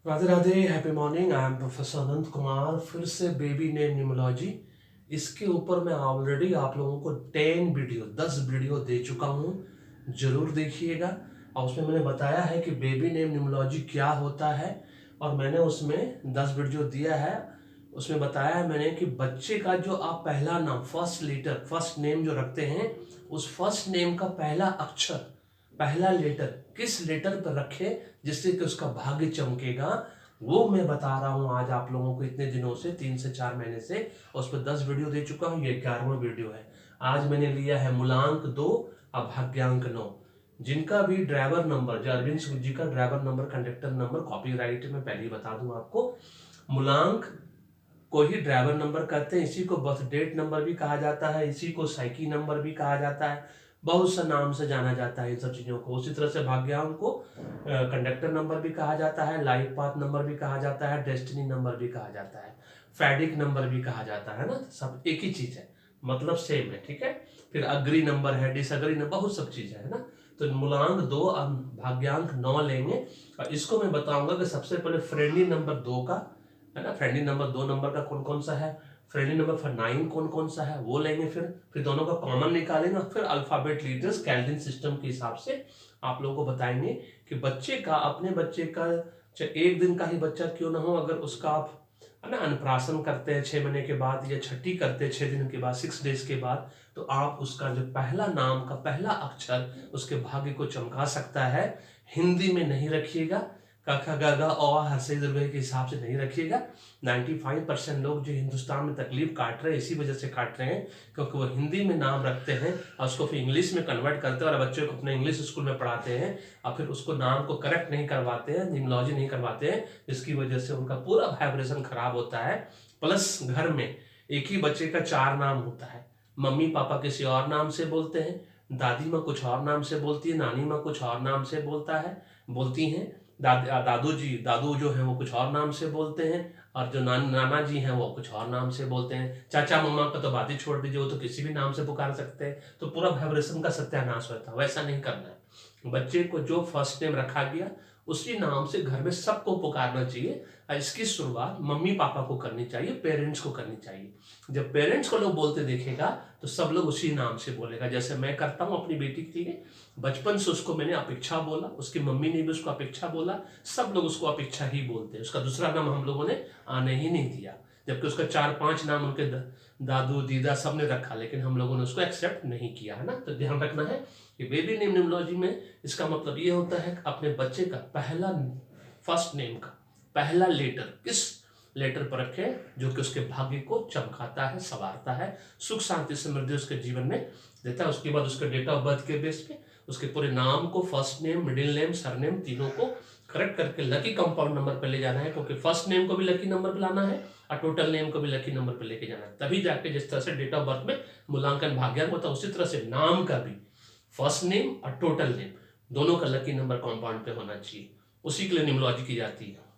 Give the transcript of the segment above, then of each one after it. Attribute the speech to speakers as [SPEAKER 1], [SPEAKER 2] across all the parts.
[SPEAKER 1] Radhe Radhe, happy morning. I am professor Anant Kumar, फिर से baby name न्यूमोलॉजी। इसके ऊपर मैं ऑलरेडी आप लोगों को 10 वीडियो दे चुका हूँ, जरूर देखिएगा। और उसमें मैंने बताया है कि बेबी नेम न्यूमोलॉजी क्या होता है, और मैंने उसमें 10 वीडियो दिया है। उसमें बताया है मैंने कि बच्चे का जो आप पहला नाम, फर्स्ट लेटर, फर्स्ट नेम जो रखते हैं, उस फर्स्ट नेम का पहला अक्षर, पहला लेटर किस लेटर पर रखे जिससे कि उसका भाग्य चमकेगा, वो मैं बता रहा हूं आज आप लोगों को इतने दिनों से, 3 से 4 महीने से। उस पर 10 वीडियो दे चुका हूं, ये 11वां वीडियो है। आज मैंने लिया है मूलांक 2 और भाग्यांक 9। जिनका भी ड्राइवर नंबर, जो अरविंद जी का driver number, conductor number copyright में पहले ही बता दूं आपको, मूलांक को ही ड्राइवर नंबर कहते हैं। इसी को बर्थ डेट नंबर भी कहा जाता है, इसी को साइकी नंबर भी कहा जाता है, बहुत सा नाम से जाना जाता है इन सब चीजों को। उसी तरह से भाग्यांक को कंडक्टर नंबर भी कहा जाता है, लाइफ पाथ नंबर भी कहा जाता है, डेस्टिनी नंबर भी कहा जाता है, फैडिक नंबर भी कहा जाता है ना। सब एक ही चीज है, मतलब सेम है, ठीक है। फिर अग्री नंबर है, डिसअग्री नंबर, बहुत सब चीज है ना। तो मूलांक 2 और भाग्यांक 9 लेंगे, और इसको मैं बताऊंगा कि सबसे पहले फ्रेंडली नंबर 2 का, है ना, फ्रेंडली नंबर 2 नंबर का कौन कौन सा है, फ्रेंडली नंबर फॉर 9 कौन कौन सा है वो लेंगे। फिर दोनों का कॉमन निकालेंगे, फिर अल्फाबेट लीडर्स कैल्विन सिस्टम के हिसाब से आप लोगों को बताएंगे कि बच्चे का, अपने बच्चे का, चाहे एक दिन का ही बच्चा क्यों ना हो, अगर उसका आप, है ना, अन्नप्राशन करते हैं 6 महीने के बाद, या छठी करते हैं 6 दिन के बाद, 6 डेज के बाद, तो आप उसका जो पहला नाम का पहला अक्षर उसके भाग्य को चमका सकता है। हिंदी में नहीं रखिएगा, क ख ग घ औ हर्षई दीर्घई के हिसाब से नहीं रखिएगा। 95% लोग जो हिंदुस्तान में तकलीफ काट रहे हैं, इसी वजह से काट रहे हैं, क्योंकि वो हिंदी में नाम रखते हैं और उसको फिर इंग्लिश में कन्वर्ट करते हैं, और बच्चों को अपने इंग्लिश स्कूल में पढ़ाते हैं, और फिर उसको नाम को करेक्ट नहीं करवाते हैं, न्यूमोलॉजी नहीं करवाते हैं, जिसकी वजह से उनका पूरा वाइब्रेशन खराब होता है। प्लस घर में एक ही बच्चे का 4 नाम होता है, मम्मी पापा किसी और नाम से बोलते हैं, दादी माँ कुछ और नाम से बोलती है, नानी माँ कुछ और नाम से बोलती हैं, दादू जो है वो कुछ और नाम से बोलते हैं, और जो नाना जी हैं वो कुछ और नाम से बोलते हैं। चाचा मम्मा का तो बात ही छोड़ दीजिए, वो तो किसी भी नाम से पुकार सकते हैं, तो पूरा वाइब्रेशन का सत्यानाश होता है। वैसा नहीं करना है, बच्चे को जो फर्स्ट नेम रखा गया उसी नाम से घर में सबको पुकारना चाहिए, और इसकी शुरुआत मम्मी पापा को करनी चाहिए, पेरेंट्स को करनी चाहिए। जब पेरेंट्स को लोग बोलते देखेगा तो सब लोग उसी नाम से बोलेगा, जैसे मैं करता हूँ अपनी बेटी के लिए। बचपन से उसको मैंने अपेक्षा बोला, उसकी मम्मी ने भी उसको अपेक्षा बोला, सब लोग उसको अपेक्षा ही बोलते हैं, उसका दूसरा नाम हम लोगों ने आने ही नहीं दिया। जबकि उसका 4-5 नाम उनके दादू दीदा सब ने रखा, लेकिन हम लोगों ने उसको एक्सेप्ट नहीं किया, है ना। तो ध्यान रखना है कि बेबी नेम न्यूमरोलॉजी में इसका मतलब ये होता है कि अपने बच्चे का पहला, फर्स्ट नेम का पहला लेटर किस लेटर पर रखे जो कि उसके भाग्य को चमकाता है, संवारता है, सुख शांति समृद्धि उसके जीवन में देता है। उसके बाद उसके डेट ऑफ बर्थ के बेस पे उसके पूरे नाम को, first name, middle name, surname, तीनों को करेक्ट करके लकी कंपाउंड नंबर पर ले जाना है, क्योंकि फर्स्ट नेम को भी लकी नंबर पर लाना है और टोटल नेम को भी लकी नंबर पर लेके जाना है। तभी जाके जिस तरह से डेट ऑफ बर्थ में मूल्यांकन भाग्यांक होता है, उसी तरह से नाम का भी फर्स्ट नेम और टोटल नेम दोनों का लकी नंबर कंपाउंड पे होना चाहिए। उसी के लिए न्यूमरोलॉजी की जाती है।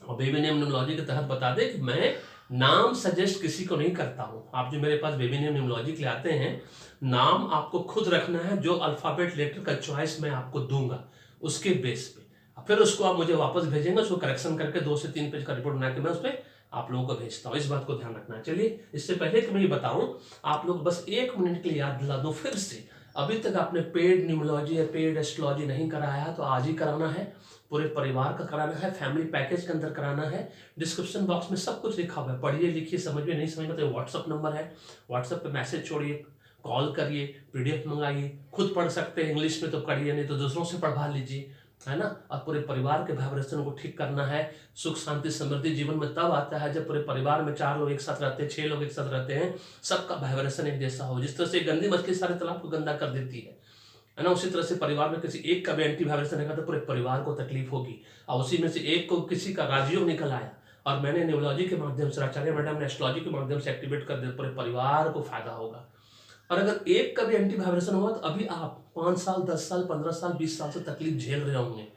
[SPEAKER 1] और बेबी नेम न्यूमरोलॉजी के तहत बता दें कि मैं नाम सजेस्ट किसी को नहीं करता हूं। आप जो मेरे पास बेबी नेम न्यूमरोलॉजी के लिए आते हैं, नाम आपको खुद रखना है, जो अल्फाबेट लेटर का चॉइस मैं आपको दूंगा उसके बेस पे, फिर उसको आप मुझे वापस भेजेंगे, उसको करेक्शन करके 2 से 3 पेज का रिपोर्ट बना के मैं उस पर आप लोगों को भेजता हूँ। इस बात को ध्यान रखना है। चलिए, इससे पहले कि मैं ये बताऊं, आप लोग बस 1 मिनट के लिए याद दिला दो फिर से, अभी तक आपने पेड न्यूमरोलॉजी या पेड एस्ट्रोलॉजी नहीं कराया है तो आज ही कराना है, पूरे परिवार का कराना है, फैमिली पैकेज के अंदर कराना है। डिस्क्रिप्शन बॉक्स में सब कुछ लिखा हुआ है, पढ़िए लिखिए, समझ में नहीं समझ में तो व्हाट्सअप नंबर है, व्हाट्सअप पे मैसेज छोड़िए, कॉल करिए, पीडीएफ मंगाइए, खुद पढ़ सकते हैं इंग्लिश में तो करिए, नहीं तो दूसरों से पढ़वा लीजिए, है ना। और पूरे परिवार के वाइब्रेशन को ठीक करना है। सुख शांति समृद्धि जीवन में तब आता है जब पूरे परिवार में 4 लोग एक साथ रहते हैं, 6 लोग एक साथ रहते हैं, सबका वाइब्रेशन एक जैसा हो। जिस तरह से गंदी मछली सारे तालाब को गंदा कर देती है ना, उसी तरह से परिवार में किसी एक का भी एंटी वाइब्रेशन रहेगा तो पूरे परिवार को तकलीफ होगी। और उसी में से एक को किसी का राजयोग निकल आया और मैंने न्यूमरोलॉजी के माध्यम से, आचार्य मैडम ने एस्ट्रोलॉजी के माध्यम से एक्टिवेट कर दिया, पूरे परिवार को फायदा होगा। और अगर एक का भी एंटी वाइब्रेशन हुआ तो अभी आप 5 साल, 10 साल, 15 साल, 20 साल से तकलीफ झेल रहे होंगे।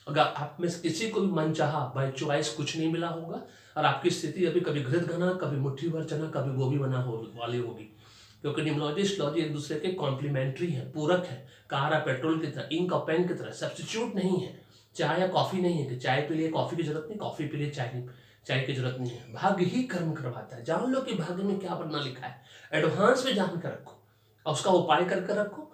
[SPEAKER 1] अगर आप में से किसी को भी मनचाहा बाय चॉइस कुछ नहीं मिला होगा और आपकी स्थिति अभी कभी घृत घना, कभी मुट्ठी भर चना, कभी गोभी बना वाली होगी, क्योंकि न्यूमरोलॉजी एस्ट्रोलॉजी एक दूसरे के कॉम्प्लीमेंट्री है, पूरक है, कार और पेट्रोल की तरह, इंक और पेन की तरह, सब्स्टिट्यूट नहीं है। चाय या कॉफी नहीं है कि चाय पी लिए कॉफी की जरूरत नहीं, कॉफी पी लिए चाय की जरूरत नहीं है। भाग्य ही कर्म करवाता है। जान लो कि भाग्य में क्या बनना लिखा है, एडवांस में जान कर रखो और उसका उपाय कर कर रखो।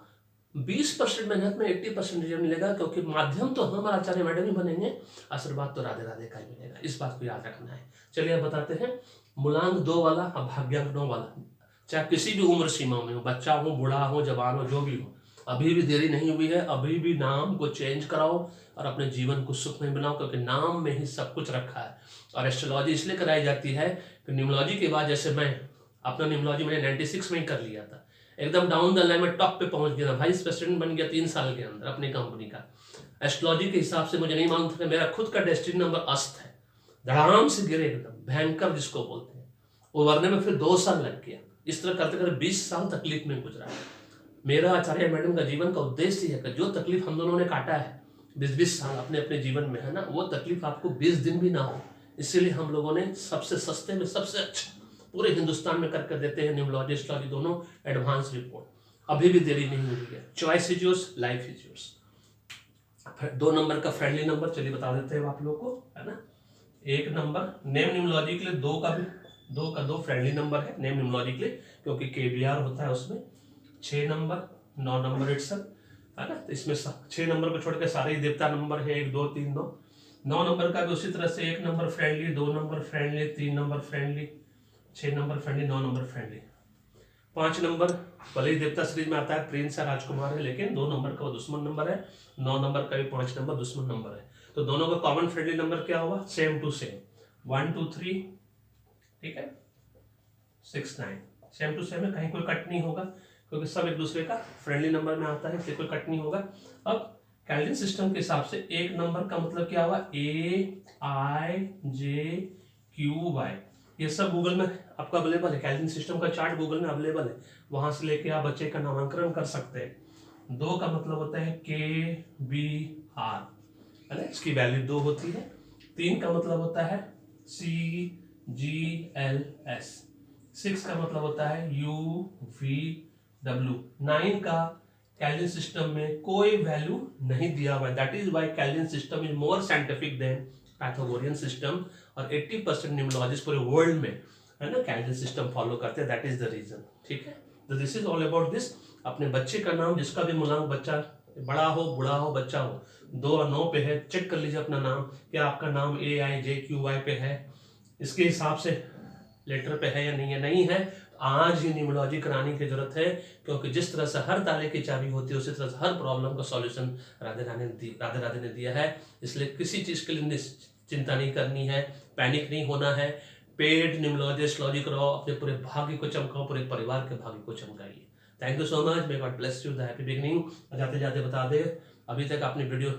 [SPEAKER 1] 20% मेहनत में 80% रिजल्ट मिलेगा, क्योंकि माध्यम तो हम आचार्य मैडम ही बनेंगे, आशीर्वाद तो राधे राधे का ही मिलेगा। इस बात को याद रखना है। चलिए अब बताते हैं मूलांक 2 वाला और भाग्यांक 9 वाला। चाहे किसी भी उम्र सीमा में हो, बच्चा हो, बूढ़ा हो, जवान हो, जो भी हो, अभी भी देरी नहीं हुई है। अभी भी नाम को चेंज कराओ और अपने जीवन को सुखमय बनाओ, क्योंकि नाम में ही सब कुछ रखा है। और एस्ट्रोलॉजी इसलिए कराई जाती है कि न्यूमरोलॉजी के बाद, जैसे मैं अपना न्यूमरोलॉजी मैंने 96 में ही कर लिया था, एकदम डाउन द लाइन में टॉप पे पहुंच गया था, वाइस प्रेसिडेंट बन गया 3 साल के अंदर अपनी कंपनी का। एस्ट्रोलॉजी के हिसाब से मुझे नहीं मालूम था कि मेरा खुद का डेस्टिनी नंबर अस्त है। धड़ाम से गिरे एकदम भयंकर जिसको बोलते हैं, उभरने में फिर 2 साल लग गया। इस तरह करते करते 20 साल तकलीफ में गुजरा। मेरा आचार्य मैडम का जीवन का उद्देश्य है कि जो तकलीफ हम दोनों ने काटा है 20-20 साल अपने अपने जीवन में, है ना, वो तकलीफ आपको 20 दिन भी ना हो। इसीलिए हम लोगों ने सबसे सस्ते में सबसे अच्छा पूरे हिंदुस्तान में करके देते हैं न्यूमरोलॉजी एस्ट्रोलॉजी दोनों एडवांस रिपोर्ट। अभी भी देरी नहीं हुई है। Choice is yours, life is yours. 2 number का फ्रेंडली नंबर चलिए बता देते हैं आप लोग को, है ना। 1 नंबर नेम न्यूमरोलॉजी के लिए 2 का भी 2 फ्रेंडली नंबर है नेम न्यूमरोलॉजी के लिए, क्योंकि केबीआर होता है उसमें। 6 नंबर, 9 नंबर इट्सल्फ, है ना। तो इसमें 6 नंबर को छोड़ के सारे ही देवता नंबर है, 1 2 3 9। 9 नंबर का भी उसी तरह से 1 number friendly, 2 number friendly, 3 number friendly, 6 number friendly, 9 number friendly. 5 number भले ही देवता सीरीज में आता है, प्रिंस है, राजकुमार है, लेकिन 2 नंबर का वो दुश्मन नंबर है। 9 नंबर का भी 5 नंबर दुश्मन नंबर है। तो दोनों का कॉमन फ्रेंडली नंबर क्या हुआ? सेम टू सेम, 1 2 3, ठीक है, 6 9, सेम टू सेम है, कहीं कोई कट नहीं होगा, क्योंकि सब एक दूसरे का फ्रेंडली नंबर में आता है, इसलिए कोई कट नहीं होगा। अब कैलेंडर सिस्टम के हिसाब से 1 नंबर का मतलब क्या हुआ? AIJQY। ये सब गूगल में आपका अवेलेबल है, कैलेंडर सिस्टम का चार्ट गूगल में अवेलेबल है, वहां से लेके आप बच्चे का नामांकन कर सकते हैं। 2 का मतलब होता है KBR, है ना, इसकी वैल्यू 2 होती है। 3 का मतलब होता है CGLS। 6 का मतलब होता है UVW। 9 का कैल्विन सिस्टम में कोई वैल्यू नहीं दिया हुआ है। That is why Calvin system is more scientific than Pythagorean system. और 80% न्यूमरोलॉजिस्ट पूरे वर्ल्ड में, है ना, कैल्विन सिस्टम फॉलो करते हैं। दैट इज द रीजन, ठीक है। तो this is all about this. अपने बच्चे का नाम, जिसका भी मूलांक बच्चा, बड़ा हो, बूढ़ा हो, बच्चा हो, 2 और 9 पे है, चेक कर लीजिए अपना नाम, क्या आपका नाम AIJQY पे है, इसके हिसाब से लेटर पे है या नहीं है। नहीं है आज ही न्यूमरोलॉजी कराने की जरूरत है, क्योंकि जिस तरह से हर ताले की चाबी होती है, उसी तरह से हर प्रॉब्लम का सॉल्यूशन राधे राधे ने दिया है। इसलिए किसी चीज के लिए चिंता नहीं करनी है, पैनिक नहीं होना है। पेड न्यूमरोलॉजी एस्ट्रोलॉजी कराओ, अपने पूरे भाग्य को चमकाओ, पूरे परिवार के भाग्य को चमकाइए। Thank you so much, may God bless you, the happy beginning. जाते जाते बता दे, अभी तक आपने वीडियो,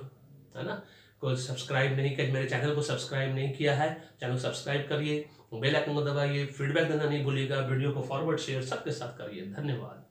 [SPEAKER 1] है ना, को सब्सक्राइब नहीं किया, मेरे चैनल को सब्सक्राइब नहीं किया है, चैनल को सब्सक्राइब करिए, बेल आइकन को दबाइए, फीडबैक देना नहीं भूलिएगा, वीडियो को फॉरवर्ड शेयर सबके साथ करिए। धन्यवाद।